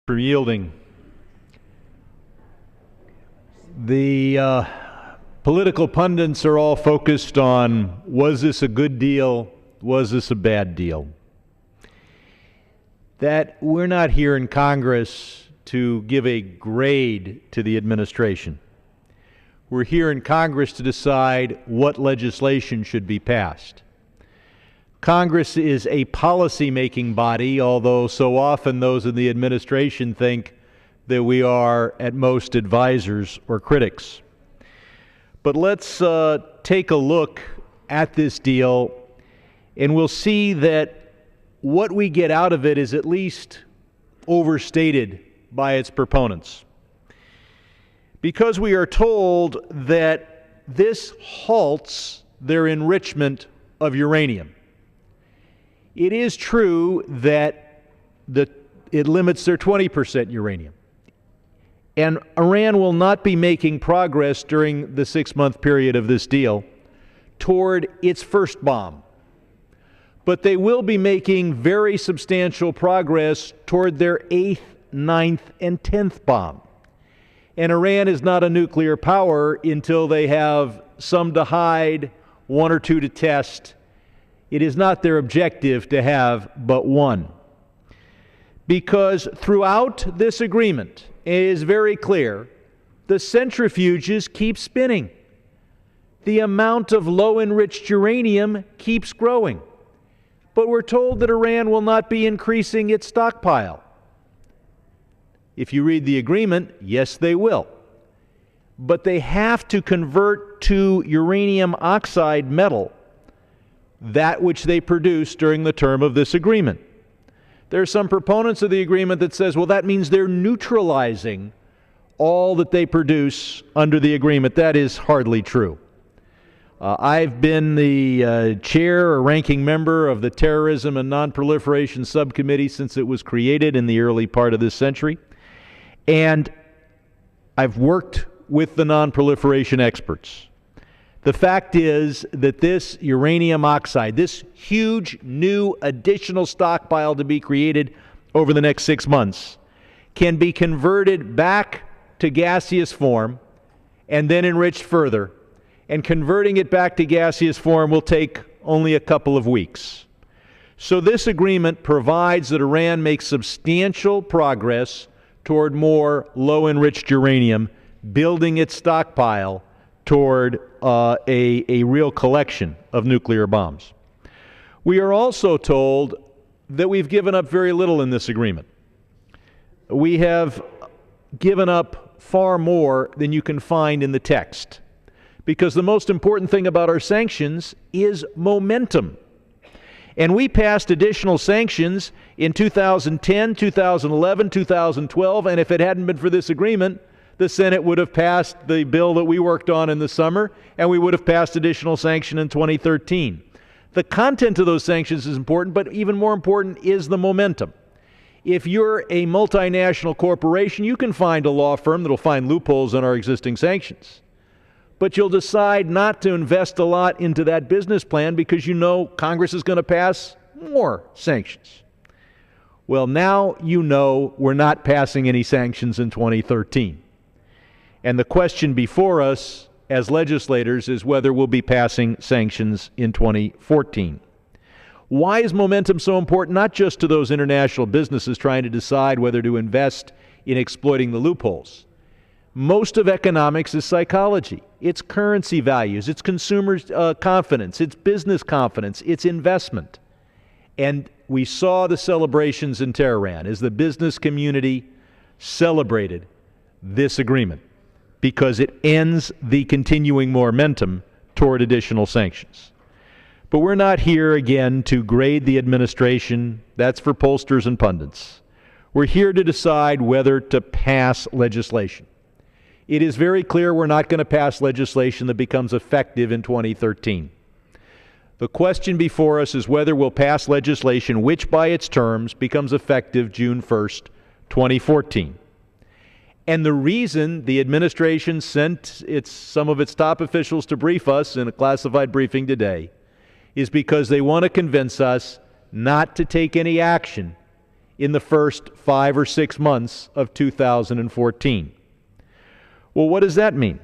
For yielding. The political pundits are all focused on, was this a good deal? Was this a bad deal? That we're not here in Congress to give a grade to the administration. We're here in Congress to decide what legislation should be passed. Congress is a policy-making body, although so often those in the administration think that we are at most advisors or critics. But let's take a look at this deal, and we'll see that what we get out of it is at least overstated by its proponents. Because we are told that this halts their enrichment of uranium. It is true that it limits their 20% uranium. And Iran will not be making progress during the 6-month period of this deal toward its first bomb. But they will be making very substantial progress toward their 8th, 9th, and 10th bomb. And Iran is not a nuclear power until they have some to hide, one or two to test. It is not their objective to have but one. Because throughout this agreement, it is very clear, the centrifuges keep spinning. The amount of low-enriched uranium keeps growing. But we're told that Iran will not be increasing its stockpile. If you read the agreement, yes, they will. But they have to convert to uranium oxide metal that which they produce during the term of this agreement. There are some proponents of the agreement that says, well, that means they're neutralizing all that they produce under the agreement. That is hardly true. I've been the chair or ranking member of the Terrorism and Nonproliferation Subcommittee since it was created in the early part of this century. And I've worked with the nonproliferation experts. The fact is that this uranium oxide, this huge new additional stockpile to be created over the next 6 months, can be converted back to gaseous form and then enriched further. And converting it back to gaseous form will take only a couple of weeks. So this agreement provides that Iran makes substantial progress toward more low-enriched uranium, building its stockpile toward a real collection of nuclear bombs. We are also told that we've given up very little in this agreement. We have given up far more than you can find in the text, because the most important thing about our sanctions is momentum. And we passed additional sanctions in 2010, 2011, 2012, and if it hadn't been for this agreement, the Senate would have passed the bill that we worked on in the summer, and we would have passed additional sanction in 2013. The content of those sanctions is important, but even more important is the momentum. If you're a multinational corporation, you can find a law firm that will find loopholes in our existing sanctions. But you'll decide not to invest a lot into that business plan because you know Congress is going to pass more sanctions. Well, now you know we're not passing any sanctions in 2013. And the question before us as legislators is whether we'll be passing sanctions in 2014. Why is momentum so important? Not just to those international businesses trying to decide whether to invest in exploiting the loopholes. Most of economics is psychology. It's currency values, it's consumer confidence, it's business confidence, it's investment. And we saw the celebrations in Tehran as the business community celebrated this agreement because it ends the continuing momentum toward additional sanctions. But we're not here again to grade the administration. That's for pollsters and pundits. We're here to decide whether to pass legislation. It is very clear we're not going to pass legislation that becomes effective in 2013. The question before us is whether we'll pass legislation which by its terms becomes effective June 1st, 2014. And the reason the administration sent some of its top officials to brief us in a classified briefing today is because they want to convince us not to take any action in the first 5 or 6 months of 2014. Well, what does that mean?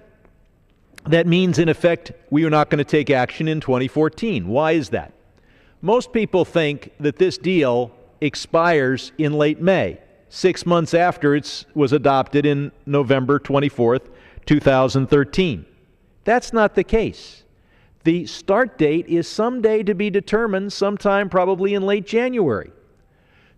That means, in effect, we are not going to take action in 2014. Why is that? Most people think that this deal expires in late May, 6 months after it was adopted in November 24th, 2013. That's not the case. The start date is someday to be determined, sometime probably in late January.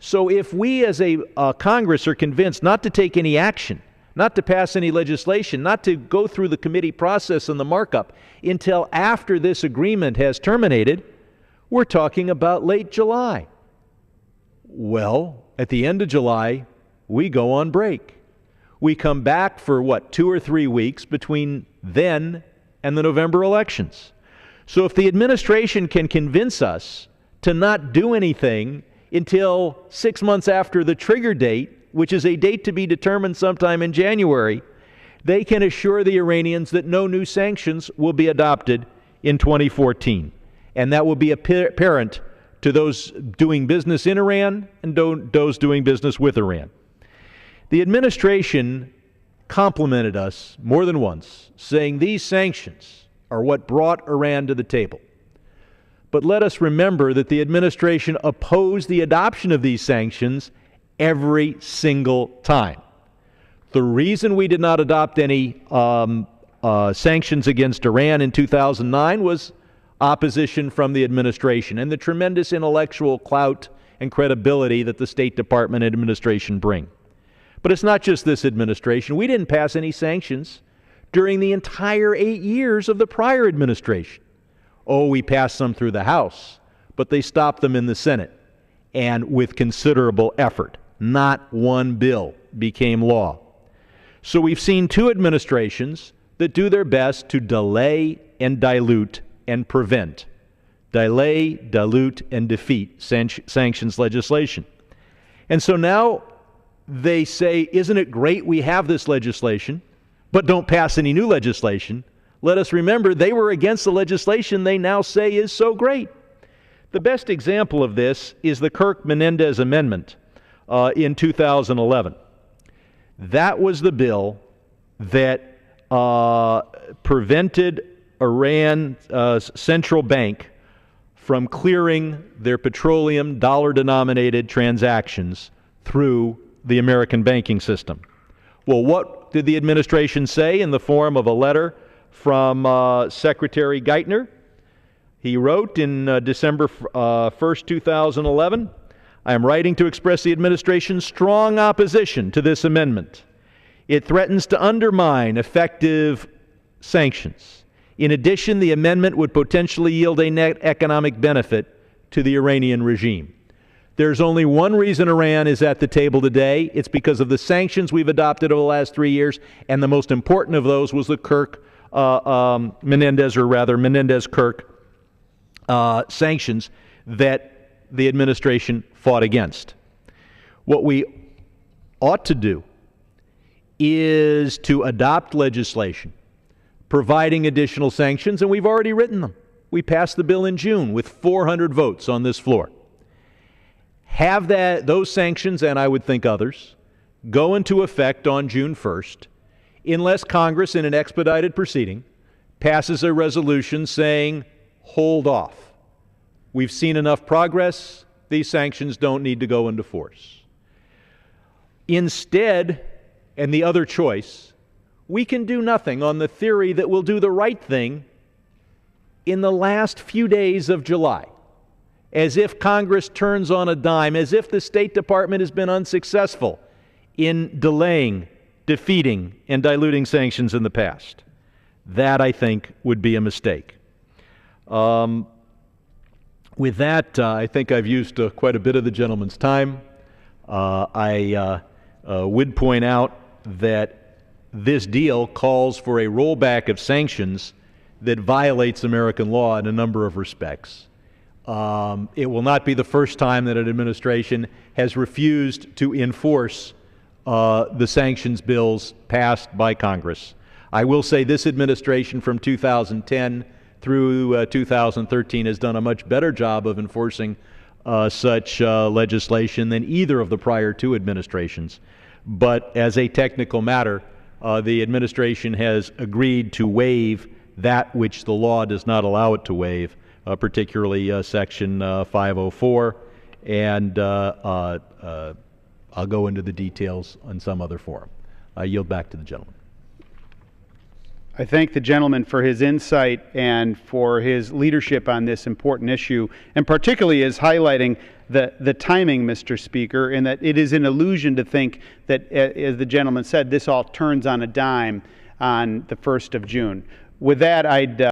So if we as a Congress are convinced not to take any action, not to pass any legislation, not to go through the committee process and the markup until after this agreement has terminated, we're talking about late July. Well, at the end of July, we go on break. We come back for, 2 or 3 weeks between then and the November elections. So if the administration can convince us to not do anything until 6 months after the trigger date, which is a date to be determined sometime in January, they can assure the Iranians that no new sanctions will be adopted in 2014. And that will be apparent to those doing business in Iran and those doing business with Iran. The administration complimented us more than once, saying these sanctions are what brought Iran to the table. But let us remember that the administration opposed the adoption of these sanctions every single time. The reason we did not adopt any sanctions against Iran in 2009 was opposition from the administration and the tremendous intellectual clout and credibility that the State Department administration bring. But it's not just this administration. We didn't pass any sanctions during the entire 8 years of the prior administration. Oh, we passed some through the House, but they stopped them in the Senate, and with considerable effort. Not one bill became law. So we've seen 2 administrations that do their best to delay and dilute and prevent. Delay, dilute, and defeat sanctions legislation. And so now they say, isn't it great we have this legislation, but don't pass any new legislation? Let us remember they were against the legislation they now say is so great. The best example of this is the Kirk-Menendez Amendment in 2011. That was the bill that prevented Iran's central bank from clearing their petroleum dollar-denominated transactions through the American banking system. Well, what did the administration say in the form of a letter from Secretary Geithner? He wrote in December 1st, 2011, I am writing to express the administration's strong opposition to this amendment. It threatens to undermine effective sanctions. In addition, the amendment would potentially yield a net economic benefit to the Iranian regime. There's only one reason Iran is at the table today. It's because of the sanctions we've adopted over the last 3 years, and the most important of those was the Menendez-Kirk sanctions that the administration fought against. What we ought to do is to adopt legislation providing additional sanctions, and we've already written them. We passed the bill in June with 400 votes on this floor. Have those sanctions, and I would think others, go into effect on June 1st, unless Congress, in an expedited proceeding, passes a resolution saying, hold off. We've seen enough progress. These sanctions don't need to go into force. Instead, and the other choice, we can do nothing on the theory that we'll do the right thing in the last few days of July, as if Congress turns on a dime, as if the State Department has been unsuccessful in delaying, defeating, and diluting sanctions in the past. That, I think, would be a mistake. With that, I think I've used quite a bit of the gentleman's time. I would point out that this deal calls for a rollback of sanctions that violates American law in a number of respects. It will not be the first time that an administration has refused to enforce the sanctions bills passed by Congress. I will say this administration from 2010 through 2013 has done a much better job of enforcing such legislation than either of the prior two administrations. But as a technical matter, the administration has agreed to waive that which the law does not allow it to waive, particularly Section 504, and I'll go into the details on some other forum. I yield back to the gentleman. I thank the gentleman for his insight and for his leadership on this important issue, and particularly as highlighting the timing, Mr. Speaker, and that it is an illusion to think that, as the gentleman said, this all turns on a dime on the 1st of June. With that, I'd